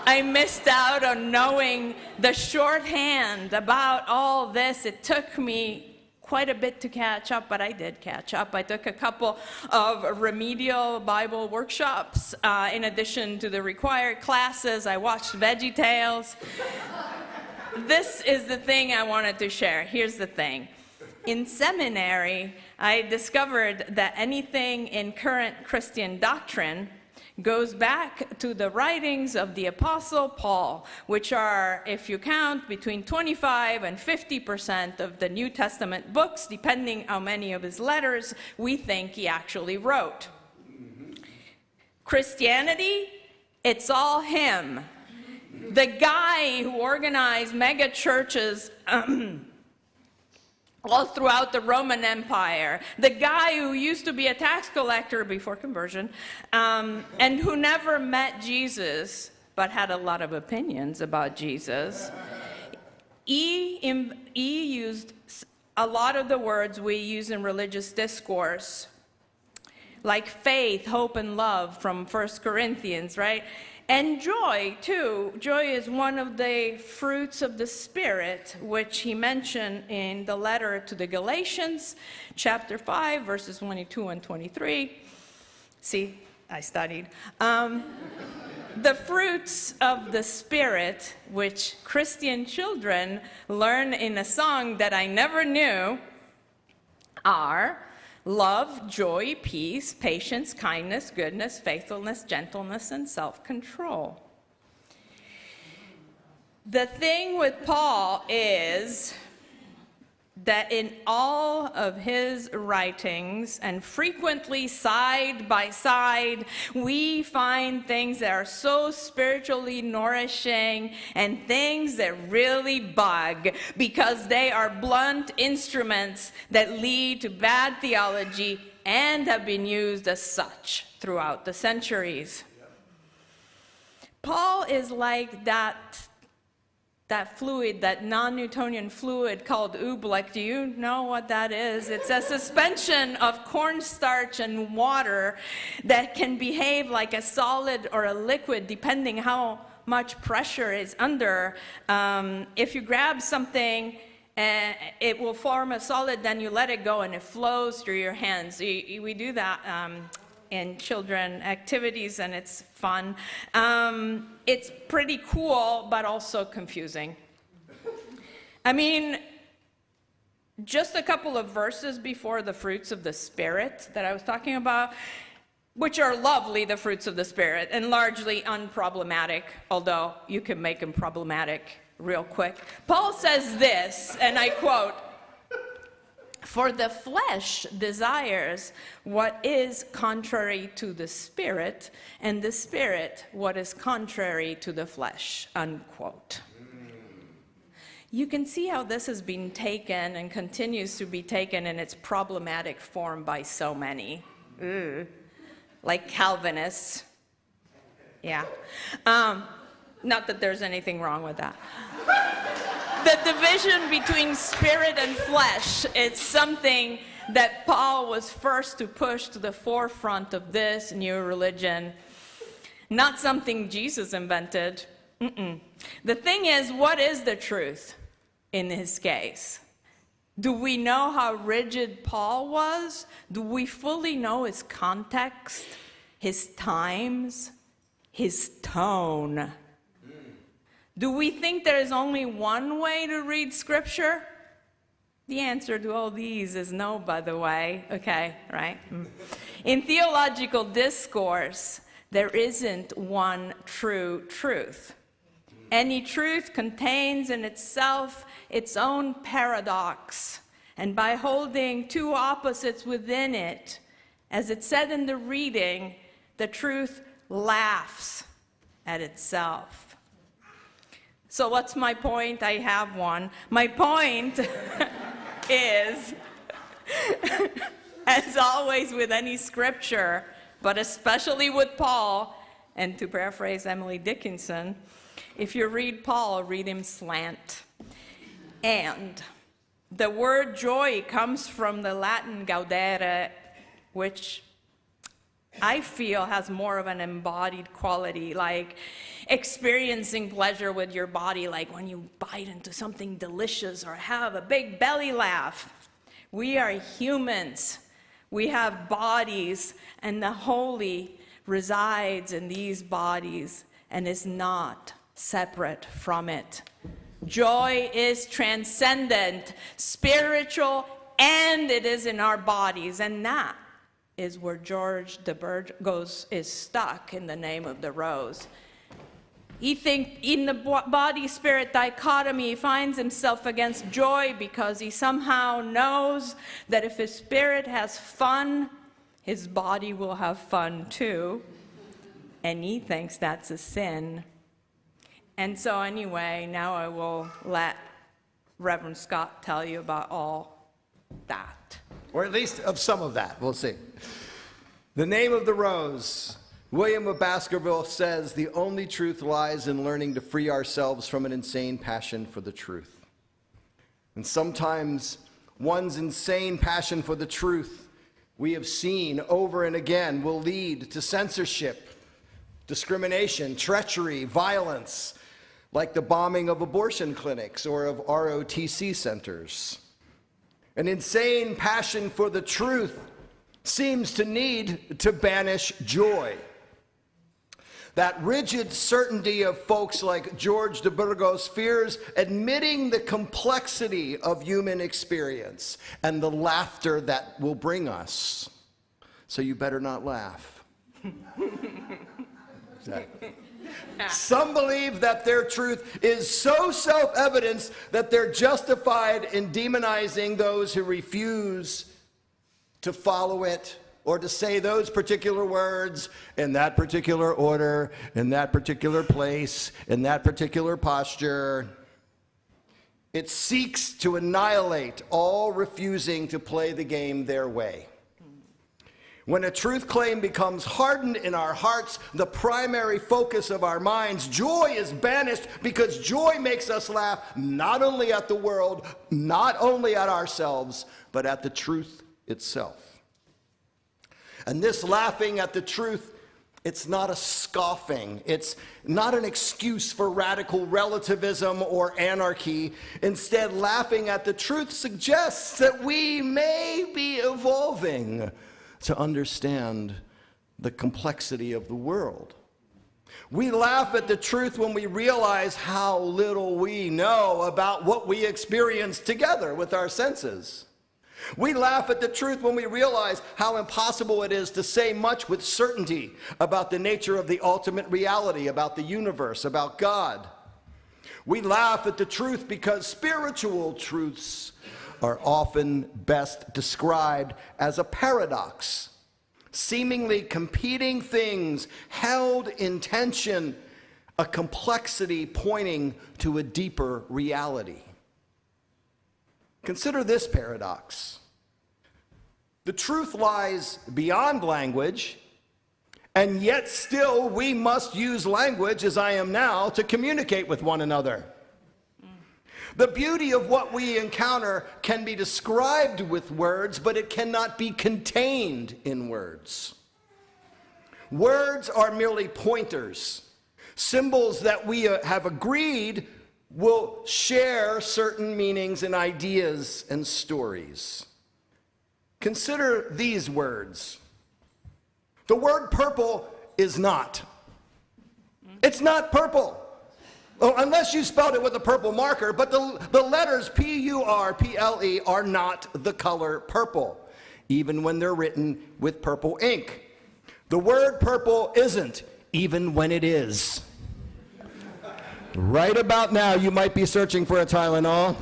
I missed out on knowing the shorthand about all this. It took me quite a bit to catch up, but I did catch up. I took a couple of remedial Bible workshops in addition to the required classes. I watched VeggieTales. This is the thing I wanted to share. Here's the thing. In seminary, I discovered that anything in current Christian doctrine goes back to the writings of the Apostle Paul, which are, if you count, between 25 and 50% of the New Testament books, depending how many of his letters we think he actually wrote. Christianity, it's all him. The guy who organized mega churches all throughout the Roman Empire. The guy who used to be a tax collector before conversion, and who never met Jesus, but had a lot of opinions about Jesus. He used a lot of the words we use in religious discourse, like faith, hope, and love from 1 Corinthians, right? And joy, too. Joy is one of the fruits of the Spirit, which he mentioned in the letter to the Galatians, chapter 5, verses 22 and 23. See, I studied. The fruits of the Spirit, which Christian children learn in a song that I never knew, are love, joy, peace, patience, kindness, goodness, faithfulness, gentleness, and self-control. The thing with Paul is that in all of his writings, and frequently side by side, we find things that are so spiritually nourishing and things that really bug, because they are blunt instruments that lead to bad theology and have been used as such throughout the centuries. Paul is like that fluid, that non-Newtonian fluid called oobleck. Do you know what that is? It's a suspension of cornstarch and water that can behave like a solid or a liquid depending how much pressure is under. If you grab something, it will form a solid, then you let it go and it flows through your hands. We do that in children activities, and it's fun. It's pretty cool, but also confusing. I mean, just a couple of verses before the fruits of the Spirit that I was talking about, which are lovely, the fruits of the Spirit, and largely unproblematic, although you can make them problematic real quick. Paul says this, and I quote, "For the flesh desires what is contrary to the Spirit, and the Spirit what is contrary to the flesh," unquote. You can see how this has been taken and continues to be taken in its problematic form by so many. Like Calvinists. Yeah. Not that there's anything wrong with that. The division between spirit and flesh is something that Paul was first to push to the forefront of this new religion, not something Jesus invented. The thing is, what is the truth in his case? Do we know how rigid Paul was? Do we fully know his context, his times, his tone? Do we think there is only one way to read Scripture? The answer to all these is no, by the way. Okay, right? In theological discourse, there isn't one true truth. Any truth contains in itself its own paradox, and by holding two opposites within it, as it said in the reading, the truth laughs at itself. So what's my point? I have one. My point is, as always with any scripture, but especially with Paul, and to paraphrase Emily Dickinson, if you read Paul, read him slant. And the word joy comes from the Latin gaudere, which I feel has more of an embodied quality, like experiencing pleasure with your body, like when you bite into something delicious or have a big belly laugh. We are humans. We have bodies, and the holy resides in these bodies and is not separate from it. Joy is transcendent, spiritual, and it is in our bodies, and that is where George de Burgos is stuck in The Name of the Rose. He thinks in the body-spirit dichotomy, he finds himself against joy because he somehow knows that if his spirit has fun, his body will have fun too. And he thinks that's a sin. And so anyway, now I will let Reverend Scott tell you about all that. Or at least of some of that. We'll see. The name of the rose. William of Baskerville says, the only truth lies in learning to free ourselves from an insane passion for the truth. And sometimes one's insane passion for the truth, we have seen over and again, will lead to censorship, discrimination, treachery, violence, like the bombing of abortion clinics or of ROTC centers. An insane passion for the truth seems to need to banish joy. That rigid certainty of folks like George de Burgos fears admitting the complexity of human experience and the laughter that will bring us. So you better not laugh. Exactly. Some believe that their truth is so self-evident that they're justified in demonizing those who refuse to follow it or to say those particular words in that particular order, in that particular place, in that particular posture. It seeks to annihilate all refusing to play the game their way. When a truth claim becomes hardened in our hearts, the primary focus of our minds, joy is banished because joy makes us laugh not only at the world, not only at ourselves, but at the truth itself. And this laughing at the truth, it's not a scoffing. It's not an excuse for radical relativism or anarchy. Instead, laughing at the truth suggests that we may be evolving to understand the complexity of the world. We laugh at the truth when we realize how little we know about what we experience together with our senses. We laugh at the truth when we realize how impossible it is to say much with certainty about the nature of the ultimate reality, about the universe, about God. We laugh at the truth because spiritual truths are often best described as a paradox, seemingly competing things held in tension, a complexity pointing to a deeper reality. Consider this paradox. The truth lies beyond language, and yet still we must use language, as I am now, to communicate with one another. The beauty of what we encounter can be described with words, but it cannot be contained in words. Words are merely pointers, symbols that we have agreed will share certain meanings and ideas and stories. Consider these words. The word purple is not. It's not purple. Oh, unless you spelled it with a purple marker, but the letters P-U-R-P-L-E are not the color purple, even when they're written with purple ink. The word purple isn't, even when it is. Right about now, you might be searching for a Tylenol.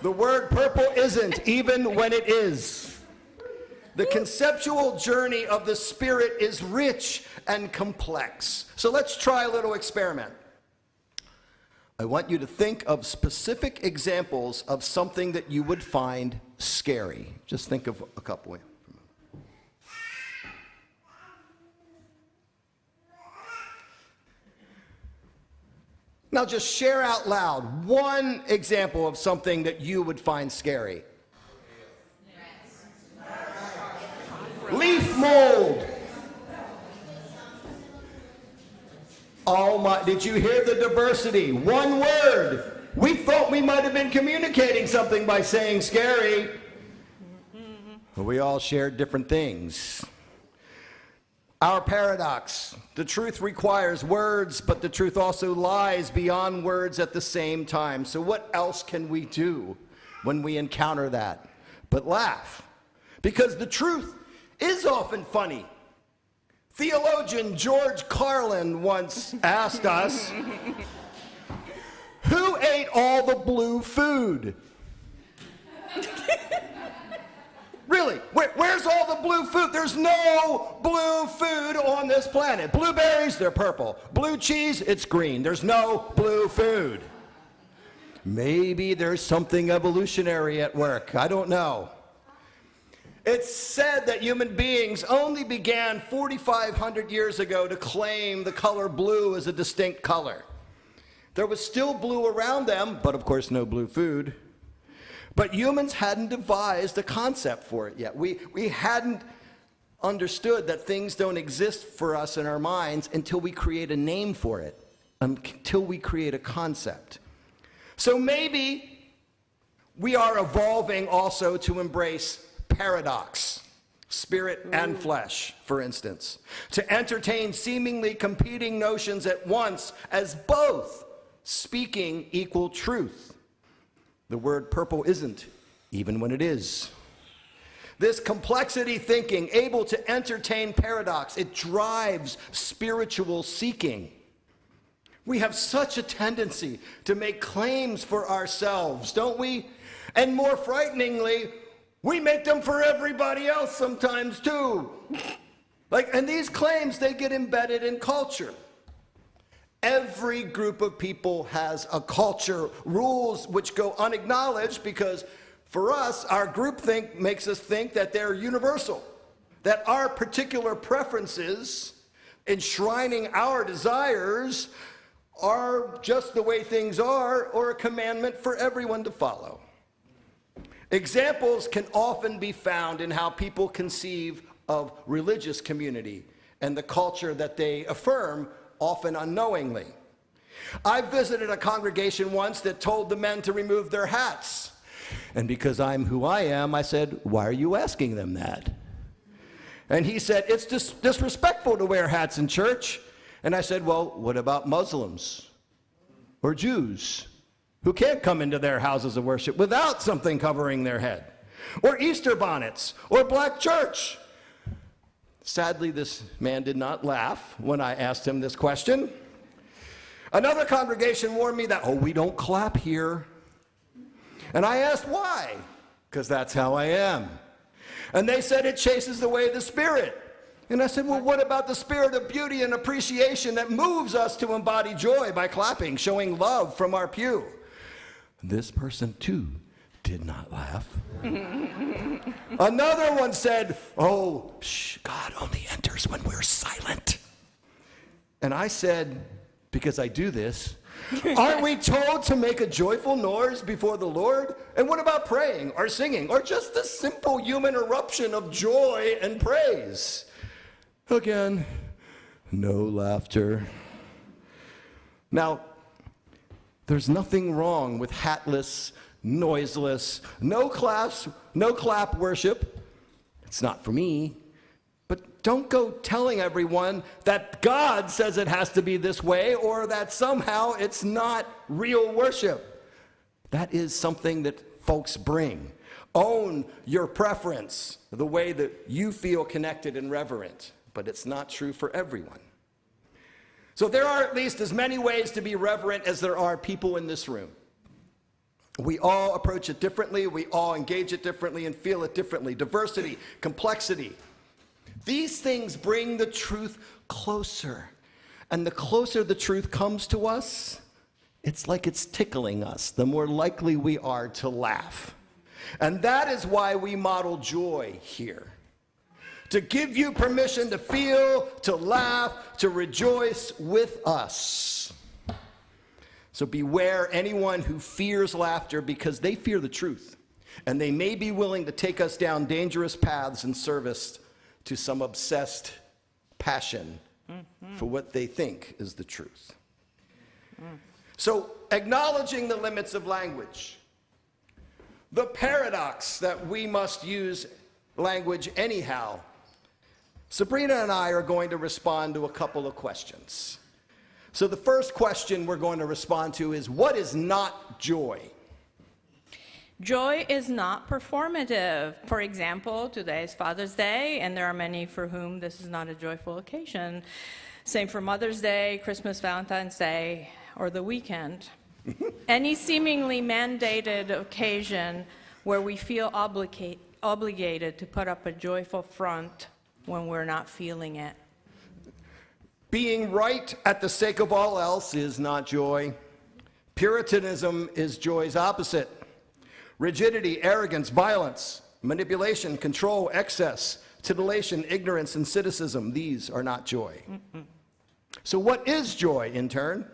The word purple isn't, even when it is. The conceptual journey of the Spirit is rich and complex. So let's try a little experiment. I want you to think of specific examples of something that you would find scary. Just think of a couple. Now just share out loud one example of something that you would find scary. Leaf mold. Oh my, did you hear the diversity? One word. We thought we might have been communicating something by saying scary. But we all shared different things. Our paradox. The truth requires words, but the truth also lies beyond words at the same time. So what else can we do when we encounter that but laugh? Because the truth is often funny. Theologian George Carlin once asked us, who ate all the blue food? Really, where's all the blue food? There's no blue food on this planet. Blueberries, they're purple. Blue cheese, it's green. There's no blue food. Maybe there's something evolutionary at work. I don't know. It's said that human beings only began 4,500 years ago to claim the color blue as a distinct color. There was still blue around them, but of course no blue food. But humans hadn't devised a concept for it yet. We hadn't understood that things don't exist for us in our minds until we create a name for it, until we create a concept. So maybe we are evolving also to embrace paradox, spirit and flesh, for instance, to entertain seemingly competing notions at once as both speaking equal truth. The word purple isn't, even when it is. This complexity thinking, able to entertain paradox, it drives spiritual seeking. We have such a tendency to make claims for ourselves, don't we? And more frighteningly, we make them for everybody else sometimes too. And these claims, they get embedded in culture. Every group of people has a culture, rules which go unacknowledged because for us, our groupthink makes us think that they're universal, that our particular preferences, enshrining our desires, are just the way things are, or a commandment for everyone to follow. Examples can often be found in how people conceive of religious community and the culture that they affirm, often unknowingly. I visited a congregation once that told the men to remove their hats. And because I'm who I am, I said, "Why are you asking them that?" And he said, "It's disrespectful to wear hats in church." And I said, "Well, what about Muslims or Jews who can't come into their houses of worship without something covering their head? Or Easter bonnets or black church?" Sadly, this man did not laugh when I asked him this question. Another congregation warned me that, we don't clap here. And I asked why, because that's how I am. And they said it chases away the spirit. And I said, well, what about the spirit of beauty and appreciation that moves us to embody joy by clapping, showing love from our pew? This person, too, did not laugh. Another one said, God only enters when we're silent. And I said, because I do this, aren't we told to make a joyful noise before the Lord? And what about praying or singing or just the simple human eruption of joy and praise? Again, no laughter. Now, there's nothing wrong with hatless, noiseless, no clap worship. It's not for me. But don't go telling everyone that God says it has to be this way or that somehow it's not real worship. That is something that folks bring. Own your preference, the way that you feel connected and reverent. But it's not true for everyone. So there are at least as many ways to be reverent as there are people in this room. We all approach it differently, we all engage it differently and feel it differently. Diversity, complexity. These things bring the truth closer. And the closer the truth comes to us, it's like it's tickling us, the more likely we are to laugh. And that is why we model joy here. To give you permission to feel, to laugh, to rejoice with us. So beware anyone who fears laughter because they fear the truth. And they may be willing to take us down dangerous paths in service to some obsessed passion for what they think is the truth. So acknowledging the limits of language, the paradox that we must use language anyhow, Sabrina and I are going to respond to a couple of questions. So the first question we're going to respond to is, what is not joy? Joy is not performative. For example, today is Father's Day, and there are many for whom this is not a joyful occasion. Same for Mother's Day, Christmas, Valentine's Day, or the weekend. Any seemingly mandated occasion where we feel obligated to put up a joyful front when we're not feeling it. Being right at the sake of all else is not joy. Puritanism is joy's opposite. Rigidity, arrogance, violence, manipulation, control, excess, titillation, ignorance, and cynicism, these are not joy. So what is joy, intern?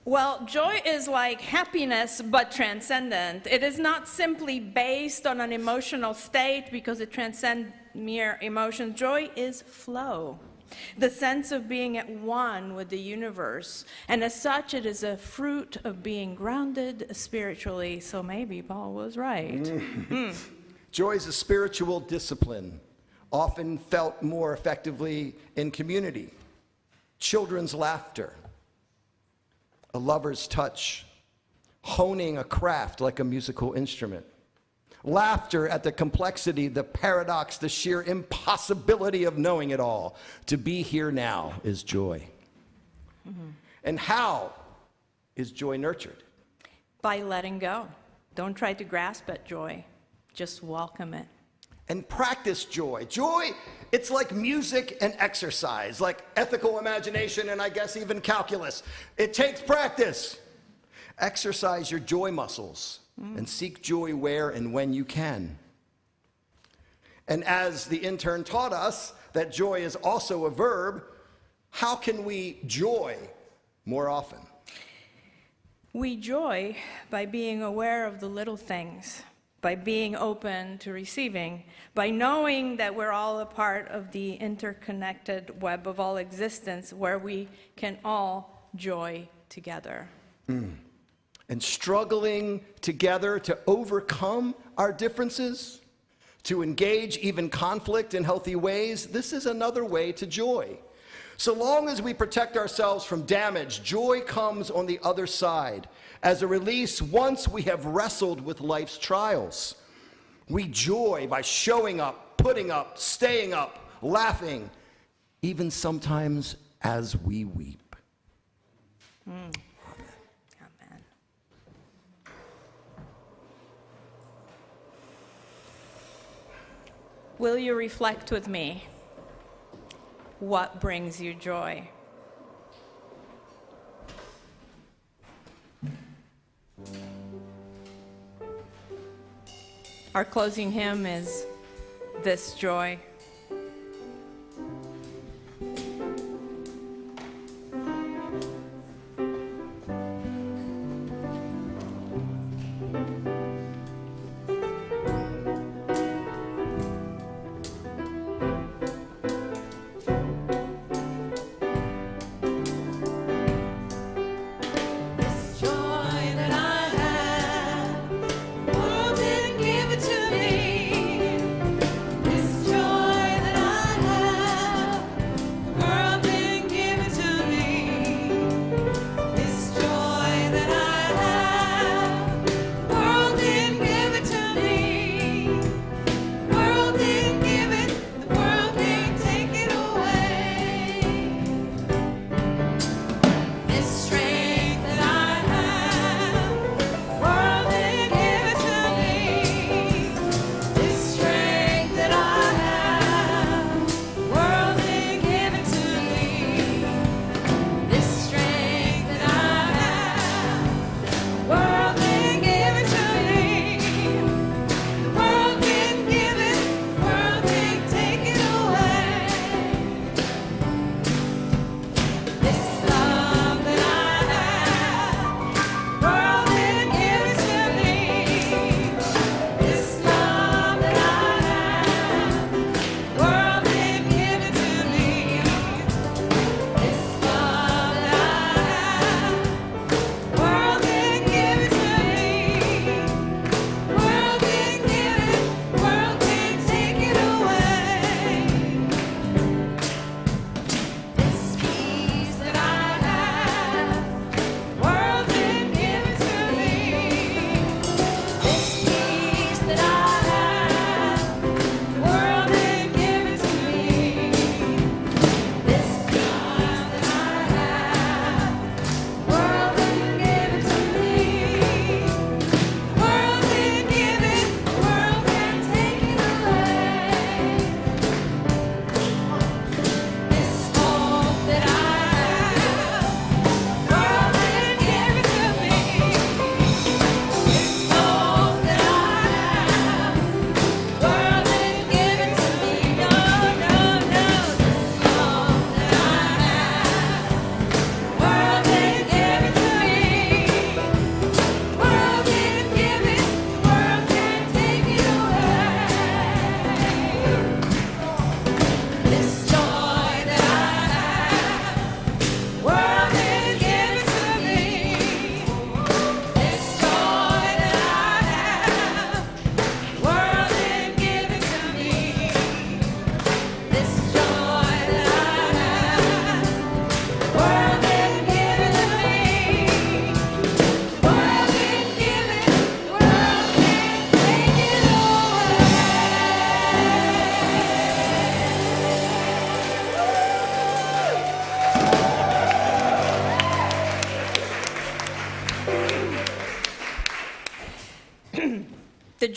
Well, joy is like happiness, but transcendent. It is not simply based on an emotional state because it transcends mere emotion. Joy is flow, the sense of being at one with the universe. And as such, it is a fruit of being grounded spiritually. So maybe Paul was right. Joy is a spiritual discipline, often felt more effectively in community. Children's laughter, a lover's touch, honing a craft like a musical instrument. Laughter at the complexity, the paradox, the sheer impossibility of knowing it all. To be here now is joy. And how is joy nurtured? By letting go. Don't try to grasp at joy. Just welcome it. And practice joy. Joy, it's like music and exercise, like ethical imagination and I guess even calculus. It takes practice. Exercise your joy muscles and seek joy where and when you can. And as the intern taught us that joy is also a verb, how can we joy more often? We joy by being aware of the little things, by being open to receiving, by knowing that we're all a part of the interconnected web of all existence where we can all joy together. And struggling together to overcome our differences, to engage even conflict in healthy ways, this is another way to joy. So long as we protect ourselves from damage, joy comes on the other side as a release once we have wrestled with life's trials. We joy by showing up, putting up, staying up, laughing, even sometimes as we weep. Amen. Will you reflect with me? What brings you joy? Our closing hymn is This Joy. Joy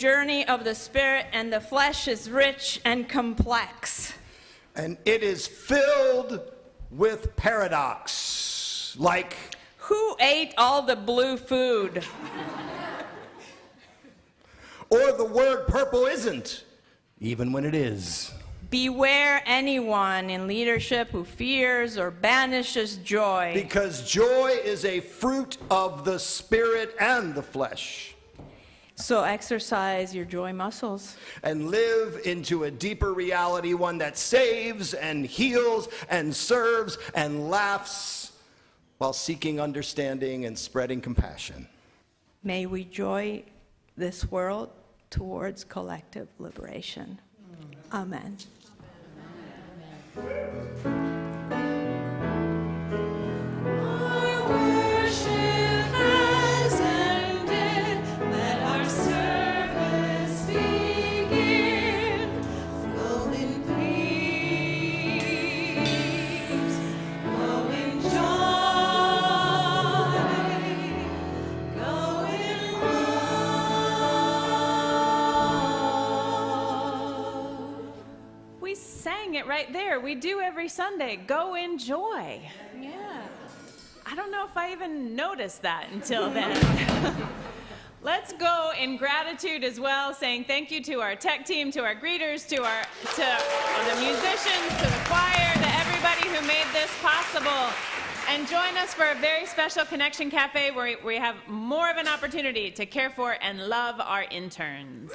journey of the spirit and the flesh is rich and complex. And it is filled with paradox, like, Who ate all the blue food? or the word purple isn't, even when it is. Beware anyone in leadership who fears or banishes joy. Because joy is a fruit of the spirit and the flesh. So exercise your joy muscles. And live into a deeper reality, one that saves and heals and serves and laughs while seeking understanding and spreading compassion. May we joy this world towards collective liberation. Amen. Our worship has ended. Let our service begin. Go in peace. Go in joy. Go in love. We sang it right there. We do every Sunday. Go in joy. Yeah. I don't know if I even noticed that until then. Let's go in gratitude as well, saying thank you to our tech team, to our greeters, to the musicians, to the choir, to everybody who made this possible. And join us for a very special Connection Cafe where we have more of an opportunity to care for and love our interns.